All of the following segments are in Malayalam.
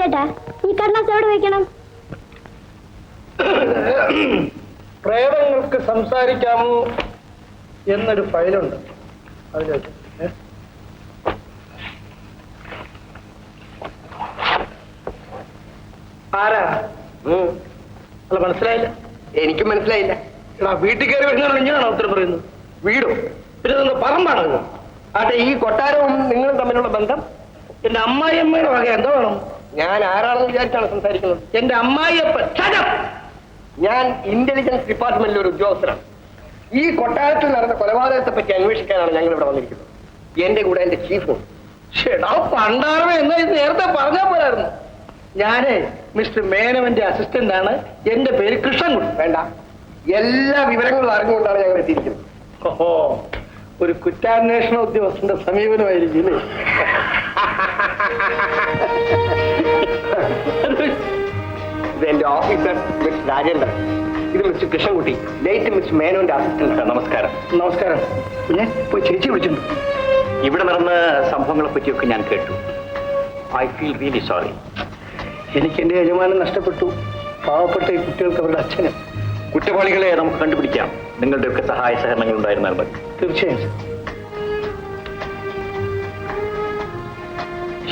ചേട്ടാ ഈ കടലാസ് എവിടെ വെക്കണം? പ്രേതങ്ങൾക്ക് സംസാരിക്കാമോ എന്നൊരു ഫയലുണ്ട്, അതിലേക്ക്. ആരാ? അല്ല, മനസ്സിലായില്ല. എനിക്കും മനസ്സിലായില്ല. എടാ, വീട്ടിൽ കയറി വരുന്നതാണ് ഇങ്ങനെയാണോ ഉത്തരം പറയുന്നത്? വീടും പിന്നെ നിന്ന് പറമ്പാണ്. ആട്ടെ, ഈ കൊട്ടാരവും നിങ്ങളും തമ്മിലുള്ള ബന്ധം? എന്റെ അമ്മായിയമ്മയുടെ വക എന്തോ വേണം? ഞാൻ ആരാണെന്ന് വിചാരിച്ചാണ് സംസാരിക്കുന്നത്? എന്റെ അമ്മായിയപ്പൻ. ഞാൻ ഇന്റലിജൻസ് ഡിപ്പാർട്ട്മെന്റിലെ ഒരു ഉദ്യോഗസ്ഥനാണ്. ഈ കൊട്ടാരത്തിൽ നടന്ന കൊലപാതകത്തെ പറ്റി അന്വേഷിക്കാനാണ് ഞങ്ങൾ ഇവിടെ വന്നിരിക്കുന്നത്. എന്റെ കൂടെ എന്റെ ചീഫും. ഷെടാ പണ്ടാറവ എന്നാ ഇത് നേരത്തെ പറഞ്ഞാൽ പോരായിരുന്നു. ഞാന് മിസ്റ്റർ മേനവന്റെ അസിസ്റ്റന്റ് ആണ്. എന്റെ പേര് കൃഷ്ണൻകുട്ടി. വേണ്ട, എല്ലാ വിവരങ്ങളും അറിഞ്ഞുകൊണ്ടാണ് ഞങ്ങൾ എത്തിയിരിക്കുന്നത്. ഓഹോ, ഒരു കുറ്റാന്വേഷണ ഉദ്യോഗസ്ഥന്റെ സമീപനമായിരിക്കും അല്ലേ? ഇത് എന്റെ ഓഫീസർ മിസ്റ്റർ രാജേന്ദ്രൻ. ഇത് മിസ്റ്റർ കൃഷ്ണൻകുട്ടി, ലേറ്റ് മിസ്റ്റർ മേനോന്റെ അസിസ്റ്റന്റ്. നമസ്കാരം. നമസ്കാരം. കുഞ്ഞെ, പോയി ചേച്ചി വിളിച്ചിട്ടുണ്ട്. ഇവിടെ നടന്ന സംഭവങ്ങളെ പറ്റിയൊക്കെ ഞാൻ കേട്ടു. I feel really sorry. എനിക്ക് എന്റെ യജമാനം നഷ്ടപ്പെട്ടു. പാവപ്പെട്ട ഈ കുട്ടികൾക്ക് അവരുടെ അച്ഛന്. കുറ്റവാളികളെ നമുക്ക് കണ്ടുപിടിക്കാം. നിങ്ങളുടെയൊക്കെ സഹായ സഹകരണങ്ങൾ ഉണ്ടായിരുന്നാൽ മതി. തീർച്ചയായും.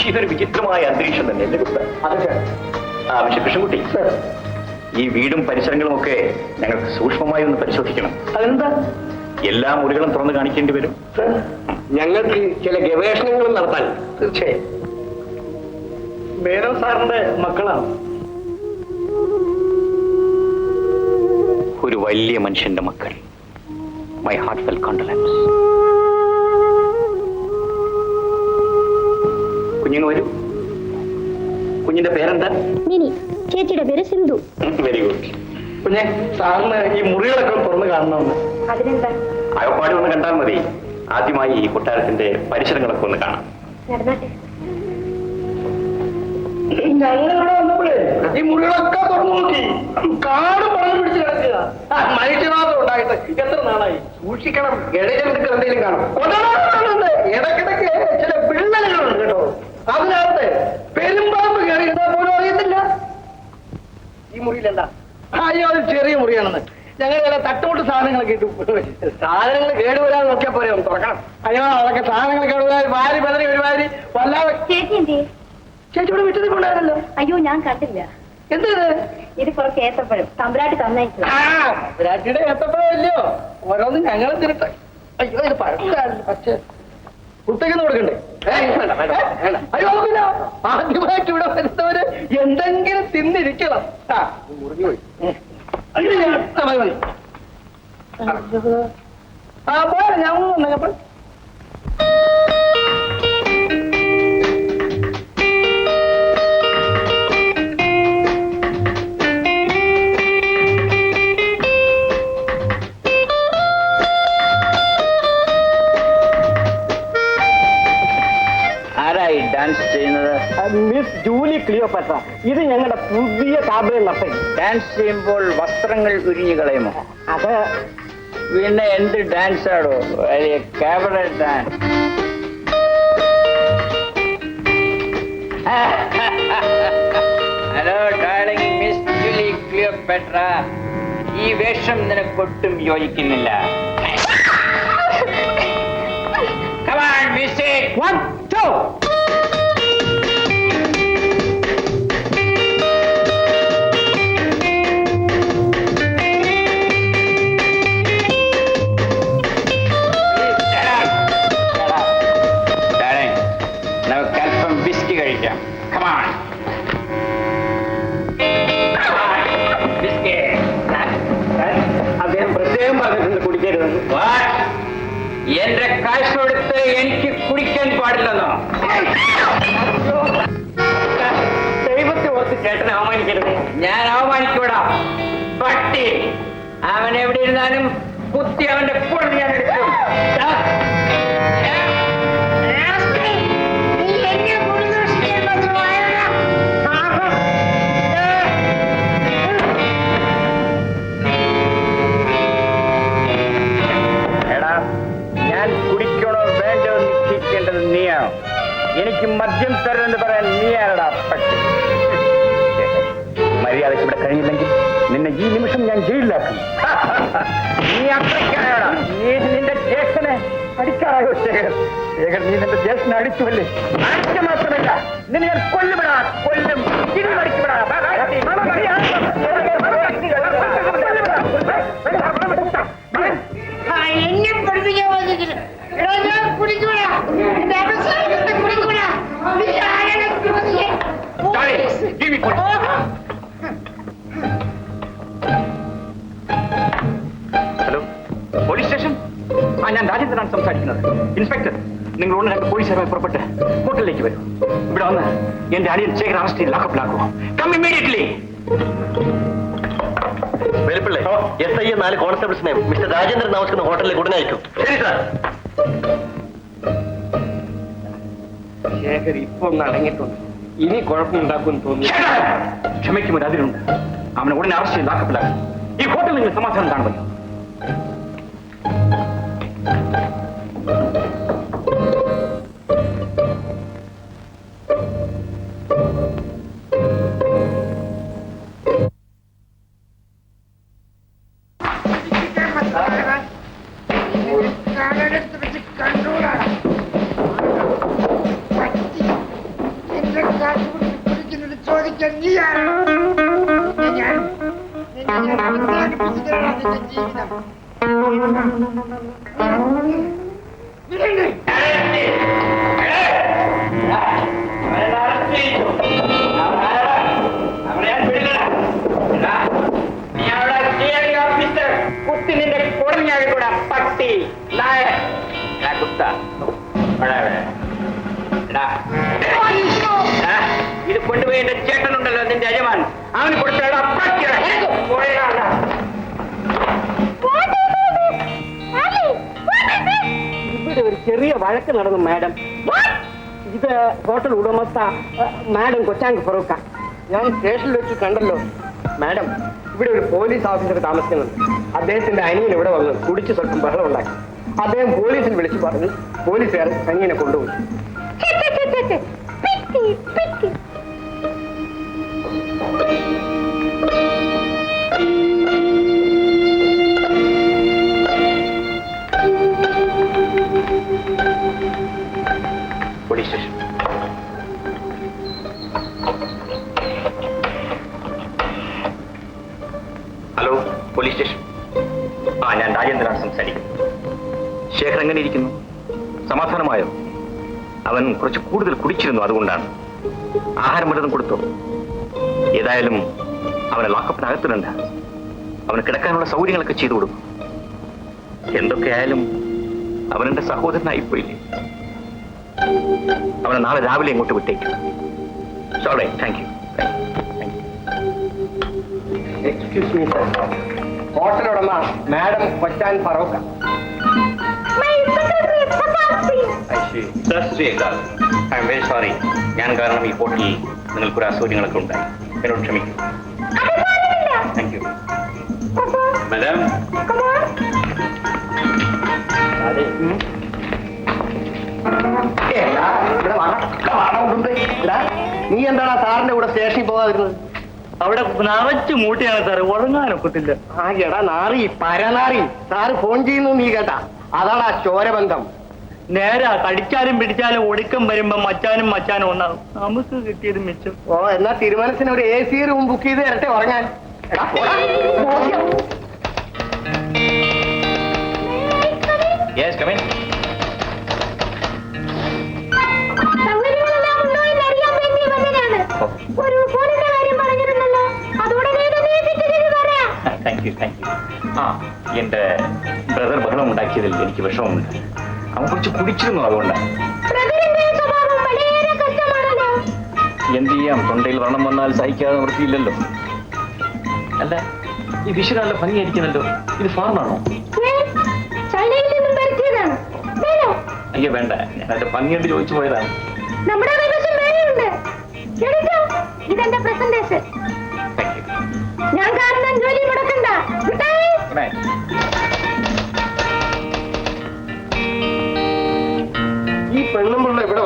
ഇതൊരു വിചിത്രമായ അന്തരീക്ഷം തന്നെ എന്റെ കുട്ട. മിസ്റ്റർ കൃഷ്ണൻകുട്ടി, ഈ വീടും പരിസരങ്ങളും ഒക്കെ ഞങ്ങൾക്ക് സൂക്ഷ്മമായി ഒന്ന് പരിശോധിക്കണം. അതെന്താ? എല്ലാ മുറികളും തുറന്ന് കാണിക്കേണ്ടി വരും. ഞങ്ങൾക്ക് ചില ഗവേഷണങ്ങളും നടത്താൻ. തീർച്ചയായും. മേനോ സാറിന്റെ മക്കളാണ്. ഒരു വലിയ മനുഷ്യന്റെ മക്കൾ. My heart felt condolence. കുഞ്ഞുങ്ങൾ വരൂ. കുഞ്ഞിന്റെ പേരെന്താ? മിനി. ചേച്ചിയുടെ പേര് സിന്ധു. Very good. കുഞ്ഞെ, സാറിന് ഈ മുറികളൊക്കെ തുറന്ന് കാണണമെന്ന്. അതിനെന്താ? അകപ്പാടി ഒന്ന് കണ്ടാൽ മതി. ആദ്യമായി ഈ കൊട്ടാരത്തിന്റെ പരിസരങ്ങളൊക്കെ ഒന്ന് കാണാം. നടന്നാട്ടെ. ഞങ്ങളിവിടെ വന്നപ്പോഴേ ഈ മുറികളൊക്കെ തുറന്നു നോക്കി. കാട് പറഞ്ഞു പിടിച്ച് കിടക്കുക. മനുഷ്യനാഥം ഉണ്ടായിട്ട് എത്ര നാളായി? സൂക്ഷിക്കണം, ഇടജന്തുക്കൾ എന്തെങ്കിലും കാണും. ഇടക്കിടക്ക് ചില പിള്ളലുകളുണ്ട് കേട്ടോ. അതിനകത്ത് പെരുമ്പാമ്പ് കയറി ഇരുന്നാൽ പോലും അറിയത്തില്ല. ഈ മുറിയിലെന്താ? അയ്യോ, അത് ചെറിയ മുറിയാണെന്ന്. ഞങ്ങൾ ചില തട്ടുമുട്ട് സാധനങ്ങളൊക്കെ ഇട്ടു. സാധനങ്ങൾ കേടുവരാൻ നോക്കിയാൽ പോരെ, ഒന്ന് തുറക്കണം. അയ്യോ, അതൊക്കെ സാധനങ്ങൾ കേടുവരാൻ വാരി പതറി ഒരുമാതിരി വല്ലാതെ. ചേച്ചി എന്തി? ചേച്ചിയുടെ വീട്ടിൽ കൊണ്ടായിരുന്നല്ലോ. അയ്യോ, ഞാൻ കണ്ടില്ല. എന്ത് ഇത് കുറച്ച് ഏത്തപ്പഴം തമ്പുരാട്ടി തന്നയച്ചു. വിരാട്ടിയുടെ ഏത്തപ്പഴമല്ലയോ? ഓരോന്നും ഞങ്ങളും തിരട്ടെ. അയ്യോ, ഇത് പഴക്കാണ്. പച്ച കുട്ടിക്ക് കൊടുക്കണ്ടേ? അയ്യോ, പിന്നെ ആദ്യമായിട്ട് ഇവിടെ വരുന്നവര് എന്തെങ്കിലും തിന്നിരിക്കണം. മുറിഞ്ഞു പോയി. പോരാ, ഞാൻ വന്നപ്പോൾ ആരായി ഡാൻസ് ചെയ്യുന്നത്? Miss Julie Cleopatra. ഇത് ഞങ്ങളുടെ പുതിയ കാബറേ നർത്തകി. ഡാൻസ് ചെയ്യുമ്പോൾ വസ്ത്രങ്ങൾ ഉരിഞ്ഞു കളയുമോ? അത് പിന്നെ എന്ത് ഡാൻസ് ആടോ? വലിയ cabaret dance. Hello darling miss Julie Cleopatra, ഈ വേഷം നിനക്കൊട്ടും യോജിക്കുന്നില്ല. Come on, miss it. 1, 2. നമുക്ക് അല്പം ബിസ്കി കഴിക്കാം. Come on. ബിസ്കി. അദ്ദേഹം പ്രത്യേകം പറഞ്ഞിട്ടുണ്ട് കുടിക്കരുതെന്ന്. എന്റെ കാശ് കൊടുത്ത് എനിക്ക് കുടിക്കാൻ പാടില്ലെന്നോ? ദൈവത്തെ ഓർത്ത് ചേട്ടനെ അവമാനിക്കരുത്. ഞാൻ അവമാനിക്കൂടാ. പട്ടി അവൻ എവിടെ ഇരുന്നാലും കുത്തി അവന്റെ കൂടെ ഞാൻ എടുക്കും. ഞാൻ കുടിക്കണോ വേണ്ടോ നിശ്ചയിക്കേണ്ടത് നീയാണോ? എനിക്ക് മദ്യം തരുമെന്ന് പറയാൻ നീ ആരടാ പട്ടി? മര്യാദയ്ക്ക് ഇവിടെ കഴിയില്ലെങ്കിൽ നിന്നെ ഈ നിമിഷം ഞാൻ ജയിലിലാക്കും. നീ അത്രയ്ക്കായോടാ? നീ നിന്റെ ജ്യേഷ്ഠനെ അടിക്കാറായോ ശേഖർ? ശേഖർ, നീ നിന്റെ ജ്യേഷ്ഠനെ അടിച്ചുവല്ലേ? അടിച്ച മാത്രമല്ല, നിന്നെ ഞാൻ കൊല്ലുവിടാ, കൊല്ലും, മടിക്കുവിടാ. എന്നെ പഠിപ്പിക്കാൻ വന്നിട്ട് കുടിക്കൂടാ, എന്റെ അവസാനത്തെ കുടിക്കൂടാ. നീ ആരാണ് ഹലോ, പോലീസ് സ്റ്റേഷൻ. ഞാൻ രാജേന്ദ്രനാണ് സംസാരിക്കുന്നത്. ഇൻസ്പെക്ടർ, നിങ്ങൾ ഉടനെ രണ്ട് പോലീസുകാരെ പുറപ്പെട്ട് ഹോട്ടലിലേക്ക് വരും. ഇവിടെ വന്ന് എന്റെ അനിയൻ ശേഖർ അറസ്റ്റ് ചെയ്ത് ലാക്കപ്പിലാക്കൂ. Come immediately. വെളുപ്പിള്ളേ, SI 4 കോൺസ്റ്റബിൾസിനെ മിസ്റ്റർ രാജേന്ദ്രൻ താമസിക്കുന്ന ഹോട്ടലിലേക്ക് ഉടനെ അയക്കും. ശരി സാർ. ശേഖർ ഇപ്പൊ ഒന്ന് അടങ്ങിയിട്ടുണ്ട്. ഇനി കുഴപ്പമുണ്ടാക്കുമെന്ന് തോന്നുന്നു. ക്ഷമയ്ക്കും ഒരു അതിരുണ്ട്. അവനെ ഉടനെ അറസ്റ്റ് ചെയ്ത് ലാക്കപ്പിലാക്കും. ഈ ഹോട്ടലിൽ നിങ്ങൾ സമാധാനം കാണുമല്ലോ. കാലെടുത്ത് വെച്ച് കണ്ടൂടാ. എന്റെ കാശ് കുടിക്കുന്നത് ചോദിക്കാൻ നീ ആരാണ്? ഞാൻ ജീവിതം കുത്തി നിന്റെ കൊടുങ്ങാകൂടാ പട്ടി നായ കുത്ത. ഇത് കൊണ്ടുപോയി എന്റെ ചേട്ടനുണ്ടല്ലോ, നിന്റെ യജമാൻ, അവന് കൊടുത്താടാ പട്ടി. ഇവിടെ ഒരു ചെറിയ വഴക്ക് നടന്നു മാഡം. ഇത് ഹോട്ടൽ ഉടമസ്ഥ മാഡം കൊച്ചാങ്ക് ഫറൂഖ. ഞാൻ സ്റ്റേഷനിൽ വെച്ച് കണ്ടല്ലോ മാഡം. ഇവിടെ ഒരു പോലീസ് ഓഫീസർ താമസിക്കുന്നുണ്ട്. അദ്ദേഹത്തിന്റെ അനിയൻ ഇവിടെ വന്ന് കുടിച്ചു സ്വല്പം ബഹളം ഉണ്ടാക്കി. അദ്ദേഹം പോലീസിൽ വിളിച്ചു പറഞ്ഞു. പോലീസുകാർ അനിയനെ കൊണ്ടുപോയി. Police station. Hello, police station. ഞാൻ രാജേന്ദ്രനാണ് സംസാരിക്കുന്നത്. ശേഖർ എങ്ങനെ ഇരിക്കുന്നു? സമാധാനമായോ? അവൻ കുറച്ച് കൂടുതൽ കുടിച്ചിരുന്നു, അതുകൊണ്ടാണ്. ആഹാരം വല്ലതും കൊടുത്തോ? ഏതായാലും അവനെ ലോക്കപ്പിനകത്തിലുണ്ട്. അവന് കിടക്കാനുള്ള സൗകര്യങ്ങളൊക്കെ ചെയ്തു കൊടുക്കും. എന്തൊക്കെയായാലും അവനെന്റെ സഹോദരനായിപ്പോയില്ലേ. അവനെ നാളെ രാവിലെ ഇങ്ങോട്ട് വിട്ടേക്കും. Sorry, thank you. Excuse me sir. Hotel ഉടമ മാഡം കൊച്ചാൻ ഫറൂഖ. I am very sorry. ഞാൻ കാരണം ഈ ഹോട്ടലിൽ നിങ്ങൾക്കൊരു അസൗകര്യങ്ങളൊക്കെ ഉണ്ടായി. എന്നോട് ക്ഷമിക്കും. Thank you madam. നീ എന്താണ് സാറിന്റെ കൂടെ സ്റ്റേഷനിൽ പോകാതിരുന്നത്? അവിടെ നിറച്ച് മൂട്ടിയാണ് സാർ, ഉറങ്ങാനൊക്കത്തില്ല. ആ എടാ നാറി, പരനാറി. സാറ് ഫോൺ ചെയ്യുന്നു നീ കേട്ടാ? അതാണ് ആ ചോരബന്ധം. നേരാ, കടിച്ചാലും പിടിച്ചാലും ഒടുക്കം വരുമ്പോ മച്ചാനും ഉണ്ടാവും. നമുക്ക് കിട്ടിയത് മിച്ചം. ഓ, എന്നാ തിരുമനസിന് ഒരു AC റൂം ബുക്ക് ചെയ്ത് തരട്ടെ ഉറങ്ങാൻ. എടാ, പോടാ. Yes, come in. സൗകര്യങ്ങളെല്ലാം ഉണ്ടോ എന്ന് അറിയാൻ വേണ്ടി വന്നതാണ്. ഒരു ഫോണിന്റെ കാര്യം പറഞ്ഞിരുന്നല്ലോ, അതോടെ താങ്ക് യു. എന്റെ ബ്രദർ ബഹളം ഉണ്ടാക്കിയതിൽ എനിക്ക് വിഷമമുണ്ട്. അവൻ കുറച്ച് കുടിച്ചിരുന്നു, അതുകൊണ്ടാണ്. എന്ത് ചെയ്യാം, തൊണ്ടയിൽ വ്രണം വന്നാൽ സഹിക്കാതെ നിർത്തിയില്ലല്ലോ. അല്ല, ഈ വിഷു നല്ല ഭംഗിയായിരിക്കുന്നല്ലോ. ഇത് ഫാർമാണോ? അയ്യോ വേണ്ട, ഞാൻ അതിന്റെ ഭംഗിയുണ്ട് ചോദിച്ചു പോയതാണ്. നമ്മുടെ കൈവശം വേറെയുണ്ട്. ഇതെന്റെ പ്രസന്റേഷൻ. Thank you. ഞാൻ കാരണം ജോലി മുടക്കണ്ട. ഈ പെണ്ണുമ്പുള്ള ഇവിടെ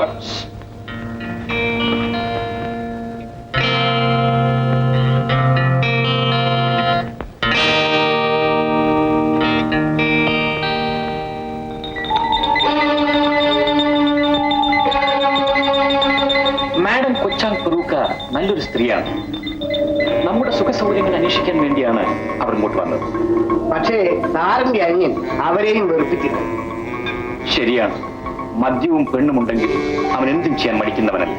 കൊച്ചാങ് ഫറൂക്ക നല്ലൊരു സ്ത്രീയാണ്. നമ്മുടെ സുഖ സൗകര്യങ്ങൾ അന്വേഷിക്കാൻ വേണ്ടിയാണ് അവർ ഇങ്ങോട്ട് വന്നത്. പക്ഷേ സാറിന്റെ അനിയൻ അവരെയും വെറുപ്പിച്ചില്ല. ശരിയാണ്, മദ്യവും പെണ്ണുമുണ്ടെങ്കിൽ അവൻ എന്തും ചെയ്യാൻ മടിക്കുന്നവനല്ല.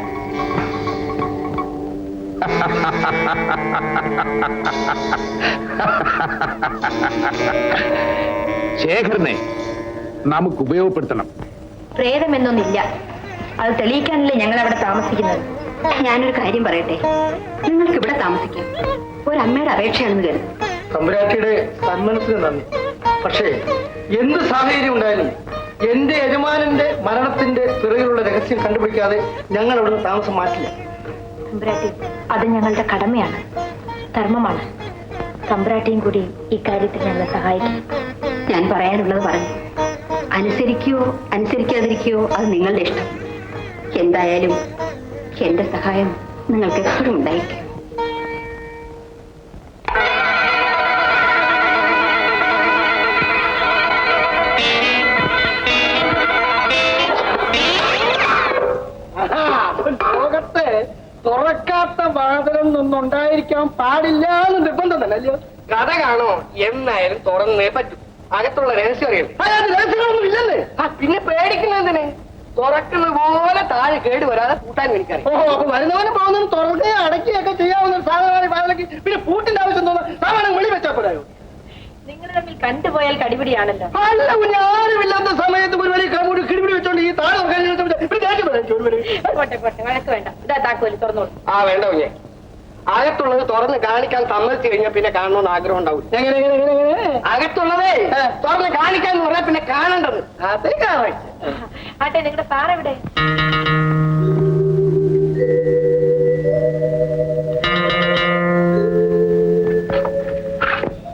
ശേഖരനെ നമുക്ക് ഉപയോഗപ്പെടുത്തണം. പ്രേതമെന്നൊന്നില്ല, അത് തെളിയിക്കാനല്ലേ ഞങ്ങൾ അവിടെ താമസിക്കുന്നത്. ഞാനൊരു കാര്യം പറയട്ടെ, നിങ്ങൾക്ക് ഇവിടെ താമസിക്കാം. ഒരമ്മയുടെ അപേക്ഷയാണെന്ന് കരുതും. തമ്പുരാട്ടിയുടെ സന്മനസ്സിന് നന്ദി. പക്ഷേ എന്ത് സാഹചര്യം ഉണ്ടായാലും എന്റെ യജമാനന്റെ മരണത്തിന്റെ പിറകിലുള്ള രഹസ്യം കണ്ടുപിടിക്കാതെ ഞങ്ങൾ അവിടുന്ന് താമസം മാറ്റില്ല. തമ്പുരാട്ടി, അത് ഞങ്ങളുടെ കടമയാണ്, ധർമ്മമാണ്. തമ്പുരാട്ടിയും കൂടി ഇക്കാര്യത്തിൽ ഞങ്ങളെ സഹായിക്കും. ഞാൻ പറയാനുള്ളത് പറഞ്ഞു. അനുസരിക്കുകയോ അനുസരിക്കാതിരിക്കുകയോ അത് നിങ്ങളുടെ ഇഷ്ടം. എന്തായാലും എന്റെ സഹായം നിങ്ങൾക്ക് എപ്പോഴും ഉണ്ടായിരിക്കും. ലോകത്തെ തുറക്കാത്ത വാതിലും ഒന്നുണ്ടായിരിക്കാൻ പാടില്ല എന്ന് നിർബന്ധം തന്നെ അല്ലയോ? കഥ കാണോ എന്നായാലും തുറന്നേ പറ്റൂ. അകത്തുള്ള രഹസ്യം അറിയണം. രഹസ്യങ്ങളൊന്നും ഇല്ലെന്ന്. പിന്നെ പേടിക്കുന്നതിന് തുറക്കുന്ന പോലെ താഴെ കേട് വരാതെ കൂട്ടാൻ എനിക്കറിയാം. ഓഹോ, അപ്പൊ വരുന്നവനും പോകുന്നതും തുറക്കുകയും അടയ്ക്കുകയൊക്കെ ചെയ്യാവുന്ന സാധനമാണ് വാതിലേക്ക്. പിന്നെ പൂട്ടിന്റെ ആവശ്യം തോന്നുന്നു. സാധനം വെളി വെച്ചാൽ പോരായോ? നിങ്ങൾ തമ്മിൽ കണ്ടുപോയാൽ കടിപിടിയാണല്ലോ. അല്ല, ഞാനുമില്ലാത്ത സമയത്ത് ഒരു വലിയ കമ്പൂടി കിടിപിടി വെച്ചോണ്ട് ഈ താഴെ വഴക്ക് വേണ്ട. ഇതാ താക്കോല്, തുറന്നോളൂ. ആ വേണ്ട കുഞ്ഞെ, അകത്തുള്ളത് തുറന്ന് കാണിക്കാൻ സമ്മതിച്ചു കഴിഞ്ഞാൽ പിന്നെ കാണണമെന്ന് ആഗ്രഹം ഉണ്ടാവും. എങ്ങനെ എങ്ങനെ എങ്ങനെ എങ്ങനെ അകത്തുള്ളതേ തുറന്ന് കാണിക്കാന്ന് പറഞ്ഞാൽ പിന്നെ കാണേണ്ടത്. അതേ കാണാൻ ആട്ടെ, നിങ്ങളുടെ സാറെവിടെ?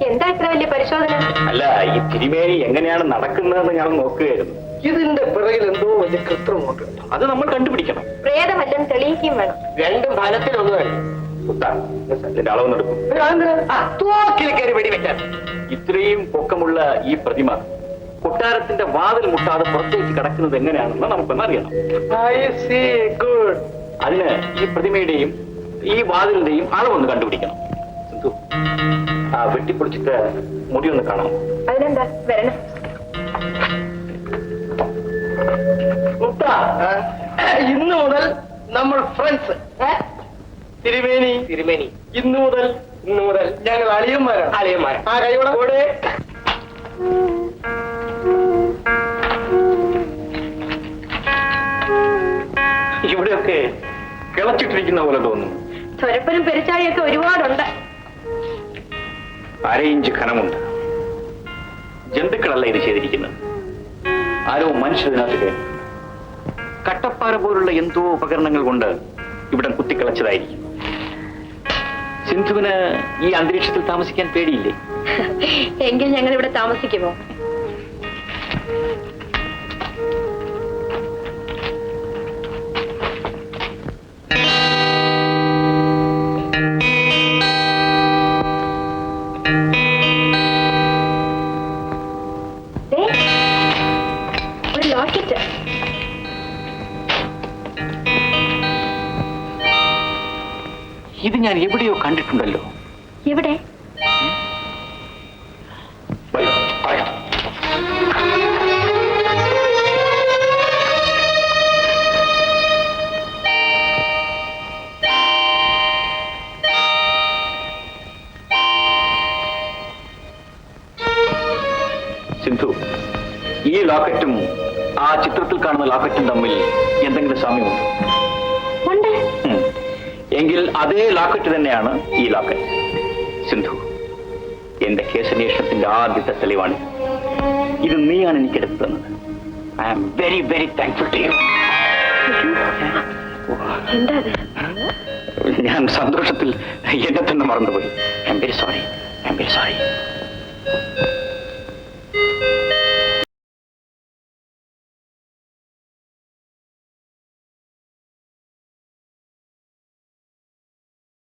എന്താ ഇത്ര വലിയ പരിശോധന? അല്ല, ഈ തിരുമേനി എങ്ങനെയാണ് നടക്കുന്നതെന്ന് ഞാൻ നോക്കുകയായിരുന്നു. ഇതിന്റെ പിറകിൽ എന്തോ വലിയ കൃത്രിമുണ്ട്. അത് നമ്മൾ കണ്ടുപിടിക്കണം. പ്രേതമല്ലെന്ന് തെളിയിക്കുകയും വേണം. രണ്ടും ഫലത്തിലൊന്നുമല്ല. ഇതിന്റെ അളവെന്നെടുക്കും. തോക്കിൽ കയറി വെടിവെക്കാൻ ഇത്രയും പൊക്കമുള്ള ഈ പ്രതിമ കൊട്ടാരത്തിന്റെ വാതിൽ മുട്ടാതെ പുറത്തേക്ക് കിടക്കുന്നത് എങ്ങനെയാണെന്ന് നമുക്കൊന്നറിയണം. ഗുഡ്. അതിന് ഈ പ്രതിമയുടെയും ഈ വാതിലിന്റെയും അളവൊന്ന് കണ്ടുപിടിക്കണം. സിന്ധു, ആ വെട്ടിപ്പൊളിച്ചിട്ട് മുടിയൊന്ന് കാണാം. അതിനെന്താ, വരണം. ഇന്ന് മുതൽ നമ്മൾ ഫ്രണ്ട്സ്. തിരുമേനി തിരുമേനി ഇന്നു മുതൽ ഞങ്ങൾ അളിയന്മാരാണ്. അളിയന്മാരാ. ആ കൈയോടെ കൂടെ. ഇവിടെയൊക്കെ കിളച്ചിട്ടിരിക്കുന്ന പോലെ തോന്നുന്നു. ചൊരപ്പനും പെരിച്ചാഴിയൊക്കെ ഒരുപാടുണ്ട്. 1/2 ഇഞ്ച് ഖനമുണ്ട്. ജന്തുക്കളല്ല ഇത് ചെയ്തിരിക്കുന്നത്. ആരോ മനുഷ്യതിനകത്ത് കയറി കട്ടപ്പാറ പോലുള്ള എന്തോ ഉപകരണങ്ങൾ കൊണ്ട് ഇവിടെ കുത്തിക്കളച്ചതായിരിക്കും. സിന്ധുവിന് ഈ അന്തരീക്ഷത്തിൽ താമസിക്കാൻ പേടിയില്ലേ? എങ്കിൽ ഞങ്ങൾ ഇവിടെ താമസിക്കുമോ? ഒരു ലോക്കറ്റ്. ഇത് ഞാൻ എവിടെയോ കണ്ടിട്ടുണ്ടല്ലോ. എവിടെ? വരൂ, പറയാം. സിന്ധു, ഈ ലോക്കറ്റും ആ ചിത്രത്തിൽ കാണുന്ന ലോക്കറ്റും തമ്മിൽ എന്തെങ്കിലും സാമ്യമുണ്ടോ? ഉണ്ട്. എങ്കിൽ അതേ ലോക്കറ്റ് തന്നെയാണ് ഈ ലോക്കറ്റ്. സിന്ധു, എന്റെ കേസന്വേഷണത്തിന്റെ ആദ്യത്തെ തെളിവാണ്. ഇത് നീയാണ് എനിക്ക് എടുത്തു തന്നത്. I am very very thankful to you. എന്താ? ഞാൻ സന്തോഷത്തിൽ എന്നെ തന്നെ മറന്നുപോയി. I am very sorry.